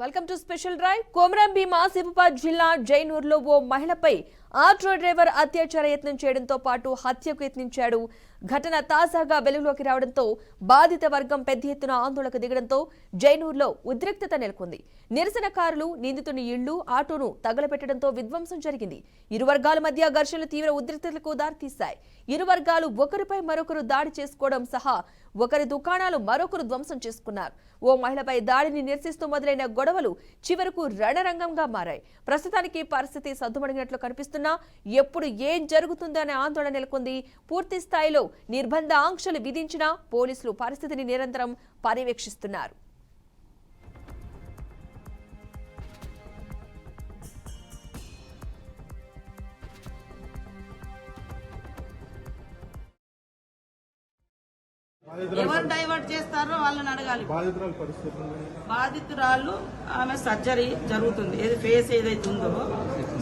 Welcome to special drive. Komaram Bheem Asifabad జిల్లా జైనూర్లో ఓ మహిళపై auto driver అత్యాచార యత్నం చేయడంతో పాటు హత్యకు యత్నించాడు. ఘటన తాజాగా వెలుగులోకి రావడంతో బాధిత వర్గం పెద్ద ఎత్తున ఆందోళనకు దిగడంతో జైనూర్లో ఉద్రిక్తత నెలకొంది. నిరసనకారులు నిందితుని ఇళ్లు, ఆటోను తగలబెట్టడంతో విధ్వంసం జరిగింది. ఇరు వర్గాల మధ్య ఘర్షణలు తీవ్ర ఉద్రిక్తతలకు దారితీశాయి. ఇరు వర్గాలు ఒకరిపై మరొకరు దాడి చేసుకోవడం సహా ఒకరి దుకాణాలు మరొకరు ధ్వంసం చేసుకున్నారు. ఓ మహిళపై దాడిని నిరసిస్తూ మొదలైన గొడవలు చివరకు రణరంగంగా మారాయి. ప్రస్తుతానికి పరిస్థితి సద్దుమణిగినట్లు కనిపిస్తున్నా ఎప్పుడు ఏం జరుగుతుందో అనే ఆందోళన నెలకొంది. పూర్తి స్థాయిలో నిర్బంధ ఆంక్షలు విధించినా పోలీసులు పరిస్థితిని నిరంతరం పర్యవేక్షిస్తున్నారు. ఎవరు డైవర్ట్ చేస్తారో వాళ్ళని అడగాలి. బాధితురాలు ఆమె సర్జరీ జరుగుతుంది, ఏది ఫేస్ ఏదైతే ఉందో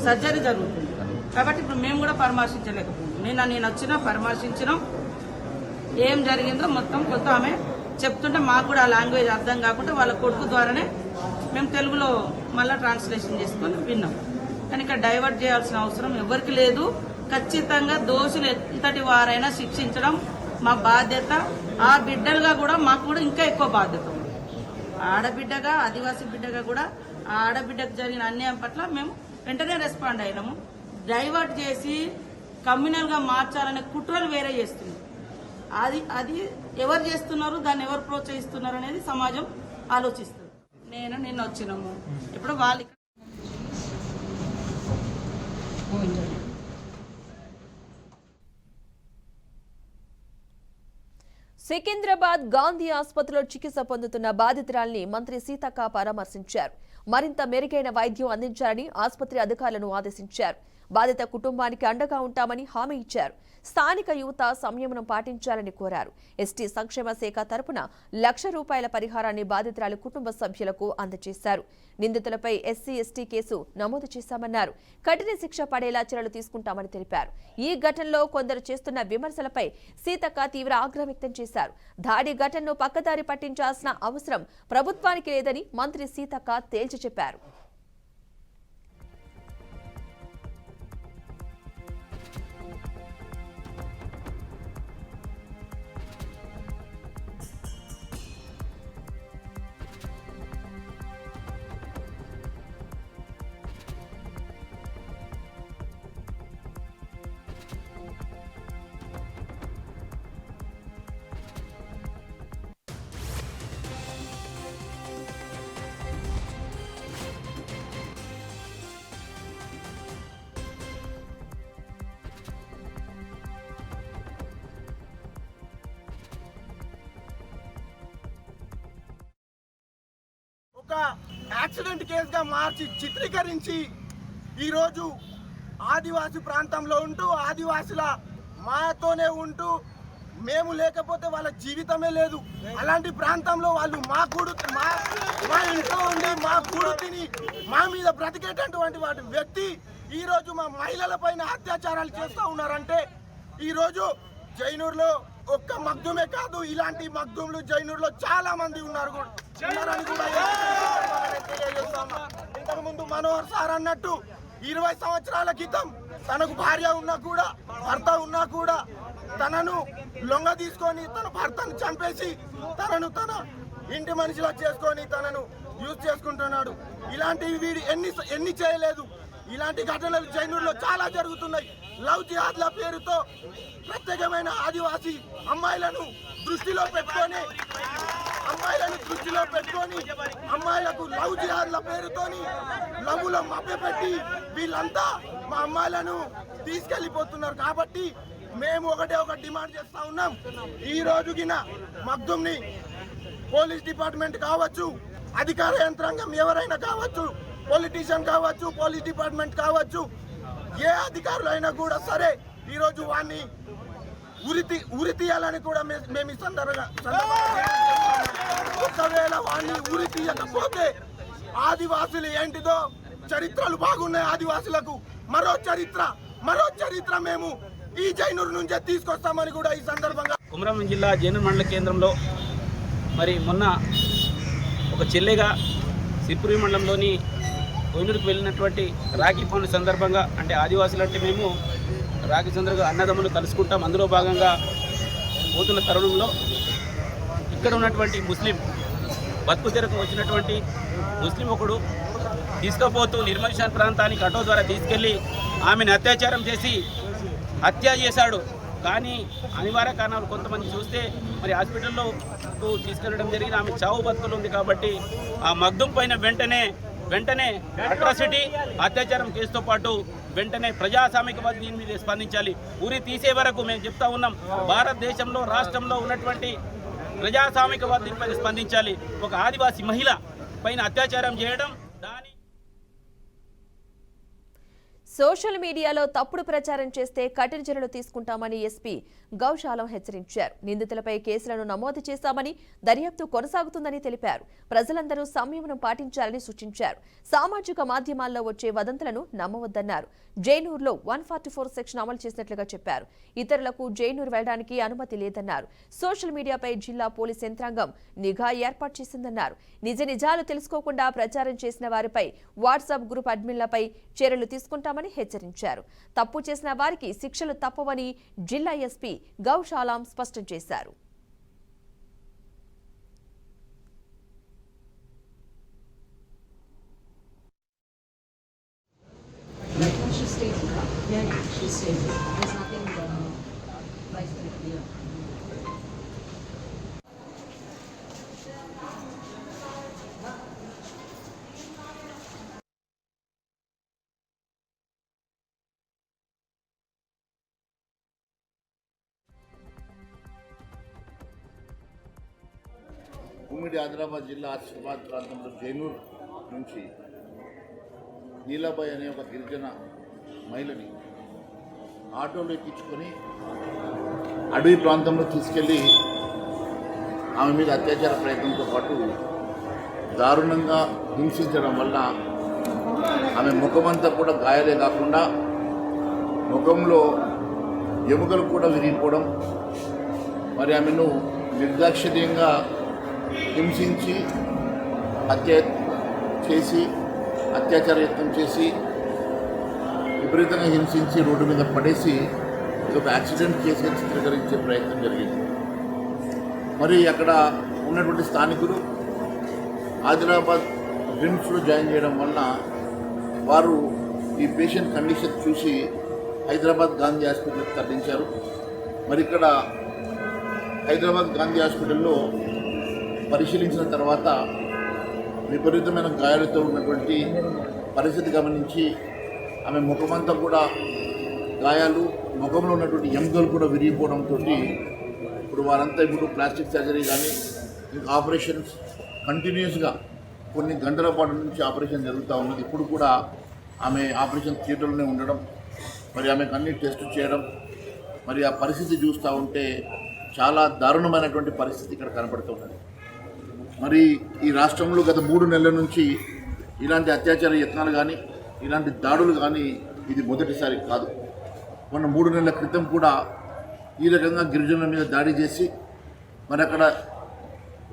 సర్జరీ జరుగుతుంది కాబట్టి ఇప్పుడు మేము కూడా పరామర్శించలేకపోతున్నాం. నేను వచ్చినా పరామర్శించినాం, ఏం జరిగిందో మొత్తం కొత్త ఆమె చెప్తుంటే మాకు కూడా ఆ లాంగ్వేజ్ అర్థం కాకుండా వాళ్ళ కొడుకు ద్వారానే మేము తెలుగులో మళ్ళీ ట్రాన్స్లేషన్ చేసుకొని విన్నాం. కానీ ఇక్కడ డైవర్ట్ చేయాల్సిన అవసరం ఎవరికి లేదు. ఖచ్చితంగా దోషులు ఎంతటి వారైనా శిక్షించడం మా బాధ్యత. ఆ బిడ్డలుగా కూడా మాకు కూడా ఇంకా ఎక్కువ బాధ్యత. ఆడబిడ్డగా, ఆదివాసీ బిడ్డగా కూడా ఆ ఆడబిడ్డకు జరిగిన అన్యాయం పట్ల మేము వెంటనే రెస్పాండ్ అయినాము. డైవర్ట్ చేసి కమ్యూనల్ గా మార్చాలనే కుట్రలు వేరే చేస్తుంది. అది ఎవరు చేస్తున్నారు, దాన్ని ఎవరు ప్రోత్సహిస్తున్నారు అనేది సమాజం ఆలోచిస్తుంది. నిన్న వచ్చినాము, ఇప్పుడు వాళ్ళు సికింద్రాబాద్ గాంధీ ఆసుపత్రిలో చికిత్స పొందుతున్న బాధితురాల్ని మంత్రి సీతక్క పరామర్శించారు. మరింత మెరుగైన వైద్యం అందించాలని ఆసుపత్రి అధికారులను ఆదేశించారు. బాధిత కుటుంబానికి అండగా ఉంటామని హామీ ఇచ్చారు. స్థానిక యువత సంయమనం పాటించాలని కోరారు. ఎస్టీ సంక్షేమ శాఖ తరపున ₹1,00,000 పరిహారాన్ని బాధితురాలి కుటుంబ సభ్యులకు అందజేశారు. నిందితులపై ఎస్సీ ఎస్టీ కేసు నమోదు చేశామన్నారు. కఠిన శిక్ష పడేలా చర్యలు తీసుకుంటామని తెలిపారు. ఈ ఘటనలో కొందరు చేస్తున్న విమర్శలపై సీతక్క తీవ్ర ఆగ్రహం వ్యక్తం చేశారు. దాడి ఘటనను పక్కదారి పట్టించాల్సిన అవసరం ప్రభుత్వానికి లేదని మంత్రి సీతక్క తేల్చి చెప్పారు. ఒక యాక్సిడెంట్ కేసుగా మార్చి చిత్రీకరించి ఈరోజు ఆదివాసీ ప్రాంతంలో ఉంటూ ఆదివాసుల మాతోనే ఉంటూ మేము లేకపోతే వాళ్ళ జీవితమే లేదు, అలాంటి ప్రాంతంలో వాళ్ళు మా ఇంట్లో ఉండి మా గూడు తిని మా మీద బ్రతికేటటువంటి వ్యక్తి ఈరోజు మా మహిళల పైన అత్యాచారాలు చేస్తూ ఉన్నారంటే ఈరోజు జైనూర్లో ఒక్క మగ్దుమే కాదు, ఇలాంటి మగ్దుములు జైనూర్లో చాలా మంది ఉన్నారని కూడా ఇంతకు ముందు మనోహర్ సార్ అన్నట్టు 20 సంవత్సరాల క్రితం తనకు భార్య ఉన్నా కూడా, భర్త ఉన్నా కూడా తనను లొంగ తీసుకొని తన భర్తను చంపేసి తనను తన ఇంటి మనిషిలా చేసుకొని తనను యూజ్ చేసుకుంటున్నాడు. ఇలాంటివి వీడు ఎన్ని చేయలేదు. ఇలాంటి ఘటనలు జైనూర్లో చాలా జరుగుతున్నాయి. లవ్ జిహాద్ల పేరుతో ప్రత్యేకమైన ఆదివాసీ అమ్మాయిలను దృష్టిలో పెట్టుకొని అమ్మాయిలకు లవ్ జిహాద్ల పేరుతోని లవ్లో మభ్యపెట్టి వీళ్ళంతా మా అమ్మాయిలను తీసుకెళ్లిపోతున్నారు. కాబట్టి మేము ఒక డిమాండ్ చేస్తా ఉన్నాం. ఈ రోజుగిన మగ్దుమ్ని పోలీస్ డిపార్ట్మెంట్ కావచ్చు, అధికార యంత్రాంగం ఎవరైనా కావచ్చు, పొలిటీషియన్ కావచ్చు, పోలీస్ డిపార్ట్మెంట్ కావచ్చు, ఏ అధికారులైనా కూడా సరే ఈరోజు వాడిని ఉరి తీయాలని కూడా మేము ఈ సందర్భంగా ఒకవేళ వాడిని ఉరి తీయకపోతే ఆదివాసులు ఏంటిదో చరిత్రలు బాగున్నాయి. ఆదివాసులకు మరో చరిత్ర మేము ఈ జైనూరు నుంచే తీసుకొస్తామని కూడా ఈ సందర్భంగా కొమరం జిల్లా జైనూర్ మండల కేంద్రంలో మరి మొన్న ఒక చెల్లెగా సిర్పురి మండలంలోని కోయినూరుకు వెళ్ళినటువంటి రాఖీ పౌర్ణమి సందర్భంగా, అంటే ఆదివాసులు అంటే మేము రాఖీ సందర్భంగా అన్నదమ్ములు కలుసుకుంటాం. అందులో భాగంగా పోతున్న తరుణంలో ఇక్కడ ఉన్నటువంటి ముస్లిం బతుకు తెరకు వచ్చినటువంటి ముస్లిం ఒకడు తీసుకుపోతూ నిర్మల్షాన్ ప్రాంతానికి ఆటో ద్వారా తీసుకెళ్లి ఆమెను అత్యాచారం చేసి హత్య చేశాడు. కానీ అనివార్య కారణాలు కొంతమంది చూస్తే మరి హాస్పిటల్లో తీసుకెళ్లడం జరిగింది. ఆమె చావు బతుకులు ఉంది కాబట్టి ఆ మగ్దుం పైన వెంటనే అట్రాసిటీ అత్యాచారం కేసుతో పాటు వెంటనే ప్రజాస్వామికవాది దీని మీద స్పందించాలి. ఉరి తీసే వరకు మేము చెప్తా ఉన్నాం, భారతదేశంలో రాష్ట్రంలో ఉన్నటువంటి ప్రజాస్వామికవాది దీనిపైన స్పందించాలి. ఒక ఆదివాసీ మహిళ పైన అత్యాచారం చేయడం, దాని సోషల్ మీడియాలో తప్పుడు ప్రచారం చేస్తే కఠిన చర్యలు తీసుకుంటామని ఎస్పీ గౌశాలం హెచ్చరించారు. నిందితులపై కేసులను నమోదు చేశామని, దర్యాప్తు కొనసాగుతుందని తెలిపారు. ప్రజలందరూ సంయమనం పాటించాలని సూచించారు. సామాజిక మాధ్యమాల్లో వచ్చే వదంతులను నమ్మవద్దన్నారు. జైనూరులో 144 సెక్షన్ అమలు చేసినట్లుగా చెప్పారు. ఇతరులకు జైనూరు వెళ్లడానికి అనుమతి లేదన్నారు. సోషల్ మీడియాపై జిల్లా పోలీస్ యంత్రాంగం నిఘా ఏర్పాటు చేసిందన్నారు. నిజ నిజాలు తెలుసుకోకుండా ప్రచారం చేసిన వారిపై వాట్సాప్ గ్రూప్ అడ్మిన్లపై చర్యలు తీసుకుంటామని హెచ్చరించారు. తప్పు చేసిన వారికి శిక్షలు తప్పవని జిల్లా ఎస్పీ గౌశాలం స్పష్టం చేశారు. ఉమ్మడి ఆదిలాబాద్ జిల్లా ఆసిఫాబాద్ ప్రాంతంలో జైనూర్ నుంచి నీలాబాయ్ అనే ఒక గిరిజన మహిళని ఆటోలో ఎక్కించుకొని అడవి ప్రాంతంలో తీసుకెళ్ళి ఆమె మీద అత్యాచార ప్రయత్నంతో పాటు దారుణంగా హింసించడం వల్ల ఆమె ముఖమంతా కూడా గాయాలే కాకుండా ముఖంలో ఎముకలు కూడా విరిగిపోవడం, మరి ఆమెను నిర్దాక్షిణ్యంగా హింసించి అత్యాచార యత్నం చేసి విపరీతంగా హింసించి రోడ్డు మీద పడేసి ఇది ఒక యాక్సిడెంట్ కేసుగా చిత్రీకరించే ప్రయత్నం జరిగింది. మరి అక్కడ ఉన్నటువంటి స్థానికులు ఆదిలాబాద్ రిమ్స్లో జాయిన్ చేయడం వలన వారు ఈ పేషెంట్ కండిషన్ చూసి హైదరాబాద్ గాంధీ హాస్పిటల్కి తరలించారు. మరి ఇక్కడ హైదరాబాద్ గాంధీ హాస్పిటల్లో పరిశీలించిన తర్వాత విపరీతమైన గాయాలతో ఉన్నటువంటి పరిస్థితి గమనించి ఆమె ముఖమంతా కూడా గాయాలు, ముఖంలో ఉన్నటువంటి ఎముకలు కూడా విరిగిపోవడంతో ఇప్పుడు వారంతా ఇప్పుడు ప్లాస్టిక్ సర్జరీ కానీ ఇంకా ఆపరేషన్స్ కంటిన్యూస్గా కొన్ని గంటల పాటు నుంచి ఆపరేషన్ జరుగుతూ ఉన్నది. ఇప్పుడు కూడా ఆమె ఆపరేషన్ థియేటర్లోనే ఉండడం, మరి ఆమెకు అన్ని టెస్ట్ చేయడం, మరి ఆ పరిస్థితి చూస్తూ ఉంటే చాలా దారుణమైనటువంటి పరిస్థితి ఇక్కడ కనపడుతున్నది. మరి ఈ రాష్ట్రంలో గత 3 నెలల నుంచి ఇలాంటి అత్యాచార యత్నాలు కానీ ఇలాంటి దాడులు కానీ ఇది మొదటిసారి కాదు. మొన్న 3 నెలల క్రితం కూడా ఈ రకంగా గిరిజనుల మీద దాడి చేసి మరి అక్కడ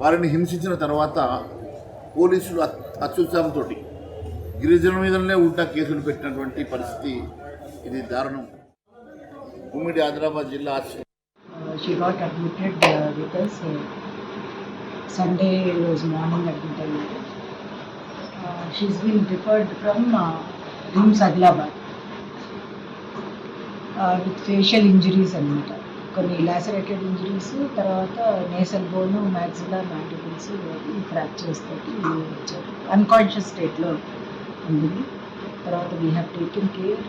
వారిని హింసించిన తర్వాత పోలీసులు అత్యుత్సాహంతో గిరిజనుల మీదనే ఉల్టా కేసులు పెట్టినటువంటి పరిస్థితి ఇది దారుణం. ఉమ్మడి ఆదిలాబాద్ జిల్లా She got admitted with us. Sunday was morning admitted. She's been referred from RIMS Adilabad with facial injuries annamata. కొన్ని లాసరేటెడ్ ఇంజరీస్, తర్వాత నేసల్ బోను, మ్యాక్సిలర్, మ్యాండిబుల్స్ ఫ్రాక్చర్స్ తోటి వచ్చారు. అన్కాన్షియస్ స్టేట్లో ఉంది. తర్వాత we have taken care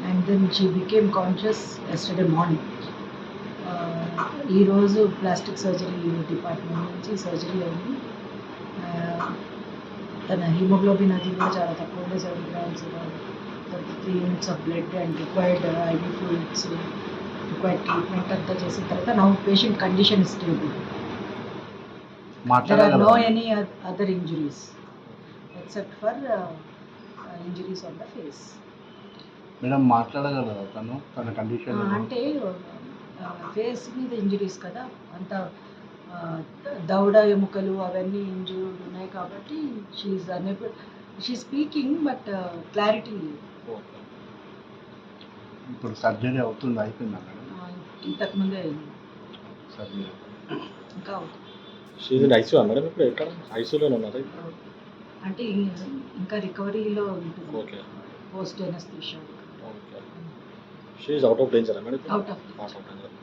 and then she became conscious yesterday morning. ఈరోజు plastic surgery department నుంచి సర్జరీ అయింది. తన హిమోగ్లోబిన్ అది కూడా చాలా తక్కువ ఉండే, 7 grams, 33 units of blood and required IV fluids, required treatment అంతా చేసిన తర్వాత now patient condition is stable. There are no any other injuries except for injuries on the face. Madam మాట్లాడగలరా తన కండిషన్? అంటే ఫేస్ మీద ఇంజరీస్ కదా, అంత దవడ ఎముకలు అవన్నీ ఇంజూర్డ్ ఉన్నాయి కాబట్టి she unable, she speaking but clarity లేదు. ఓకే. ఇప్పుడు సర్జరీ అవుతుంది, అయిపోయిందా మేడం? ఇంతకుముందే అయింది, సర్జరీ ఇంకా అవుతుంది. షీజ్ ఐసీయూ మేడం, ఇప్పుడు ఎక్కడ ఐసీయూలోనే ఉన్నారు? అంటే ఇంకా రికవరీలో ఉంటుంది, okay post anaesthesia. Okay. She's out of danger madam? Out of out of danger.